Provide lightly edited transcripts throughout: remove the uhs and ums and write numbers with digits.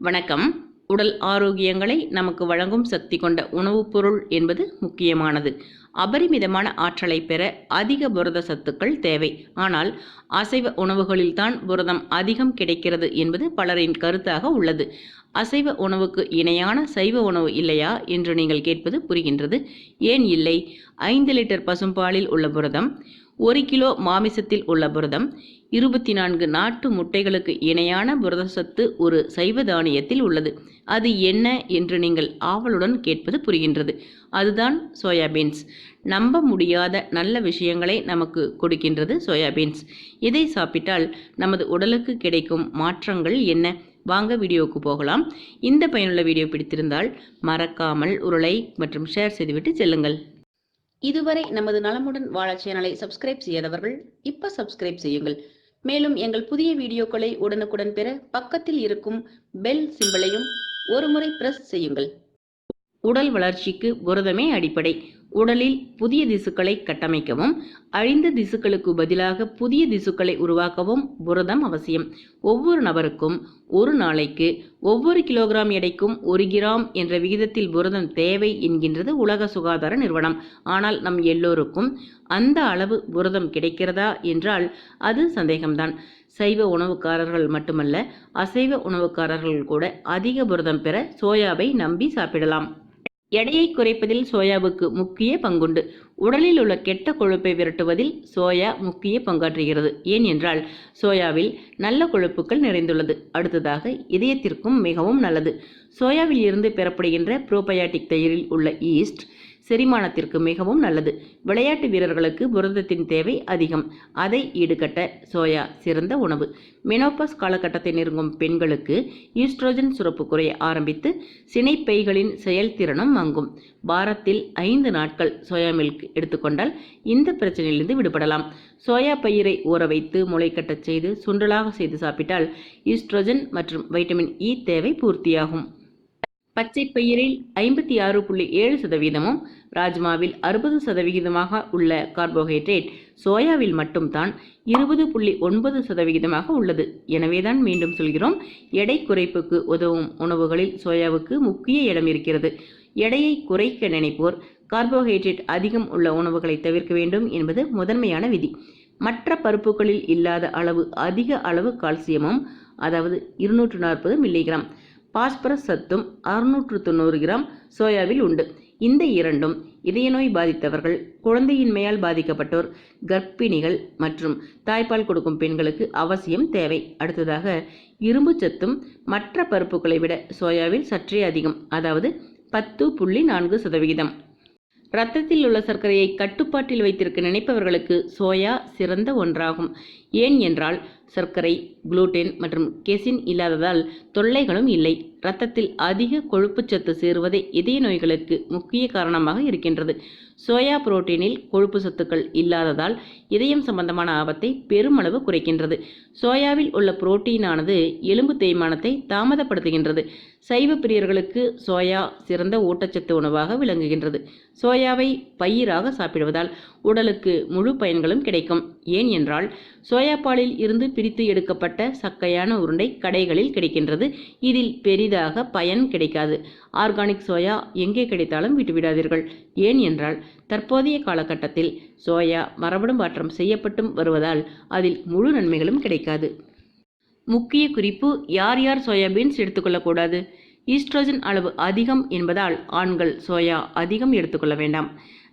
வணக்கம். உடல் ஆரோக்கியங்களை நமக்கு வழங்கும் சக்தி கொண்ட உணவுப் பொருள் என்பது முக்கியமானது. அபரிமிதமான ஆற்றலை பெற அதிக புரத சத்துக்கள் தேவை. ஆனால் அசைவ உணவுகளில்தான் புரதம் அதிகம் கிடைக்கிறது என்பது பலரின் கருத்தாக உள்ளது. அசைவ உணவுக்கு இணையான சைவ உணவு இல்லையா என்று நீங்கள் கேட்பது புரிகின்றது. ஏன் இல்லை? 5 லிட்டர் பசும்பாலில் உள்ள புரதம், 1 கிலோ மாமிசத்தில் உள்ள புரதம், 24 நாட்டு முட்டைகளுக்கு இணையான புரதச்சத்து ஒரு சைவ தானியத்தில் உள்ளது. அது என்ன என்று நீங்கள் ஆவலுடன் கேட்பது புரிகின்றது. அதுதான் சோயாபீன்ஸ். நம்ப முடியாத நல்ல விஷயங்களை நமக்கு கொடுக்கின்றது சோயாபீன்ஸ். இதை சாப்பிட்டால் நமது உடலுக்கு கிடைக்கும் மாற்றங்கள் என்ன? வாங்க வீடியோவுக்கு போகலாம். இந்த பயனுள்ள வீடியோ பிடித்திருந்தால் மறக்காமல் ஒரு லைக் மற்றும் ஷேர் செய்துவிட்டு செல்லுங்கள். இதுவரை நமது நலமுடன் வாழ சேனலை சப்ஸ்கிரைப் செய்யாதவர்கள் இப்ப சப்ஸ்கிரைப் செய்யுங்கள். மேலும் எங்கள் புதிய வீடியோக்களை உடனுக்குடன் பெற பக்கத்தில் இருக்கும் பெல் சிம்பலையும் ஒரு முறை பிரஸ் செய்யுங்கள். உடல் வளர்ச்சிக்கு புரதமே அடிப்படை. உடலில் புதிய திசுக்களை கட்டமைக்கவும் அழிந்த திசுக்களுக்கு பதிலாக புதிய திசுக்களை உருவாக்கவும் புரதம் அவசியம். ஒவ்வொரு நபருக்கும் ஒரு நாளைக்கு ஒவ்வொரு கிலோகிராம் எடைக்கும் 1 கிராம் என்ற விகிதத்தில் புரதம் தேவை என்கின்றது உலக சுகாதார நிறுவனம். ஆனால் நம் எல்லோருக்கும் அந்த அளவு புரதம் கிடைக்கிறதா என்றால் அது சந்தேகம்தான். சைவ உணவுக்காரர்கள் மட்டுமல்ல, அசைவ உணவுக்காரர்கள் கூட அதிக புரதம் பெற சோயாவை நம்பி சாப்பிடலாம். எடையை குறைப்பதில் சோயாவுக்கு முக்கிய பங்குண்டு. உடலில் உள்ள கெட்ட கொழுப்பை விரட்டுவதில் சோயா முக்கிய பங்காற்றுகிறது. ஏன் என்றால் சோயாவில் நல்ல கொழுப்புகள் நிறைந்துள்ளது. அடுத்ததாக இதயத்திற்கும் மிகவும் நல்லது. சோயாவில் இருந்து பெறப்படுகின்ற ப்ரோபயாட்டிக் தயிரில் உள்ள ஈஸ்ட் செரிமானத்திற்கு மிகவும் நல்லது. விளையாட்டு வீரர்களுக்கு புரதத்தின் தேவை அதிகம். அதை ஈடுகட்ட சோயா சிறந்த உணவு. மெனோபாஸ் காலகட்டத்தை நெருங்கும் பெண்களுக்கு ஈஸ்ட்ரோஜன் சுரப்பு குறைய ஆரம்பித்து சினைப்பைகளின் செயல்திறனும் மங்கும். வாரத்தில் 5 நாட்கள் சோயா மில்க் எடுத்துக்கொண்டால் இந்த பிரச்சனையிலிருந்து விடுபடலாம். சோயா பயிரை ஊற வைத்து முளைக்கட்டச் செய்து சுண்டலாக செய்து சாப்பிட்டால் ஈஸ்ட்ரோஜன் மற்றும் வைட்டமின் இ தேவை பூர்த்தியாகும். பச்சை பயிரில் 56.7%, ராஜ்மாவில் 60% உள்ள கார்போஹைட்ரேட் சோயாவில் மட்டும்தான் 20.9% உள்ளது. எனவேதான் மீண்டும் சொல்கிறோம், எடை குறைப்புக்கு உதவும் உணவுகளில் சோயாவுக்கு முக்கிய இடம் இருக்கிறது. எடையை குறைக்க நினைப்போர் கார்போஹைட்ரேட் அதிகம் உள்ள உணவுகளை தவிர்க்க வேண்டும் என்பது முதன்மையான விதி. மற்ற பருப்புகளில் இல்லாத அளவு அதிக அளவு கால்சியமும், அதாவது 240 மில்லிகிராம், பாஸ்பரஸ் சத்தும் 690 கிராம் சோயாவில் உண்டு. இந்த இரண்டும் இதய நோய் பாதித்தவர்கள், குழந்தையின்மையால் பாதிக்கப்பட்டோர், கர்ப்பிணிகள் மற்றும் தாய்ப்பால் கொடுக்கும் பெண்களுக்கு அவசியம் தேவை. அடுத்ததாக இரும்பு சத்தும் மற்ற பருப்புகளை விட சோயாவில் சற்றே அதிகம், அதாவது 10.4%. இரத்தத்தில் உள்ள சர்க்கரையை கட்டுப்பாட்டில் வைத்திருக்க நினைப்பவர்களுக்கு சோயா சிறந்த ஒன்றாகும். ஏன் என்றால் சர்க்கரை, குளுட்டென் மற்றும் கெசின் இல்லாததால் தொல்லைகளும் இல்லை. இரத்தத்தில் அதிக கொழுப்புச்சத்து சேருவதே இதய நோய்களுக்கு முக்கிய காரணமாக இருக்கின்றது. சோயா புரோட்டீனில் கொழுப்பு சத்துக்கள் இல்லாததால் இதயம் சம்பந்தமான ஆபத்தை பெருமளவு குறைக்கின்றது. சோயாவில் உள்ள புரோட்டீனானது எலும்பு தேய்மானத்தை தாமதப்படுத்துகின்றது. சைவ பிரியர்களுக்கு சோயா சிறந்த ஊட்டச்சத்து உணவாக விளங்குகின்றது. சோயாவை பயிராக சாப்பிடுவதால் உடலுக்கு முழு பயன்களும் கிடைக்கும். ஏன் என்றால் சோயா பாலில் இருந்து பிரித்து எடுக்கப்பட்ட சக்கையான உருண்டை கடைகளில் கிடைக்கின்றது. இதில் பெரிதாக பயன் கிடைக்காது. ஆர்கானிக் சோயா எங்கே கிடைத்தாலும் விட்டுவிடாதீர்கள். ஏன் என்றால் தற்போதைய காலகட்டத்தில் சோயா மரபணு மாற்றம் செய்யப்பட்டும் வருவதால் அதில் முழு நன்மைகளும் கிடைக்காது. முக்கிய குறிப்பு: யார் யார் சோயாபீன்ஸ் எடுத்துக்கொள்ளக்கூடாது? ஈஸ்ட்ரோஜன் அளவு அதிகம் என்பதால் ஆண்கள் சோயா அதிகம் எடுத்துக்கொள்ள வேண்டாம்.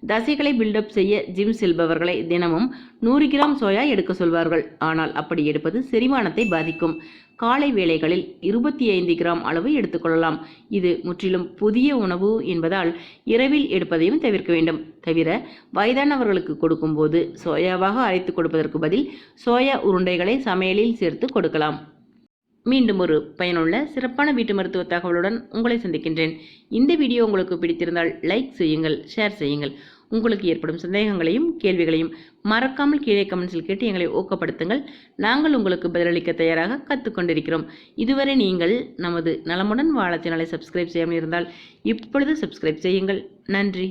தசைகளை பில்டப் செய்ய ஜிம் செல்பவர்களை தினமும் 100 கிராம் சோயா எடுக்க சொல்வார்கள். ஆனால் அப்படி எடுப்பது செரிமானத்தை பாதிக்கும். காலை வேளைகளில் 25 கிராம் அளவு எடுத்துக்கொள்ளலாம். இது முற்றிலும் புதிய உணவு என்பதால் இரவில் எடுப்பதையும் தவிர்க்க வேண்டும். தவிர வயதானவர்களுக்கு கொடுக்கும்போது சோயாவாக அரைத்து கொடுப்பதற்கு பதில் சோயா உருண்டைகளை சமையலில் சேர்த்து கொடுக்கலாம். மீண்டும் ஒரு பயனுள்ள சிறப்பான வீட்டு மருத்துவ தகவலுடன் உங்களை சந்திக்கின்றேன். இந்த வீடியோ உங்களுக்கு பிடித்திருந்தால் லைக் செய்யுங்கள், ஷேர் செய்யுங்கள். உங்களுக்கு ஏற்படும் சந்தேகங்களையும் கேள்விகளையும் மறக்காமல் கீழே கமெண்ட்ஸில் கேட்டு எங்களை ஊக்கப்படுத்துங்கள். நாங்கள் உங்களுக்கு பதிலளிக்க தயாராக கற்றுக்கொண்டிருக்கிறோம். இதுவரை நீங்கள் நமது நலமுடன் வாழ சேனலை சப்ஸ்கிரைப் செய்யாமல் இருந்தால் இப்பொழுது சப்ஸ்கிரைப் செய்யுங்கள். நன்றி.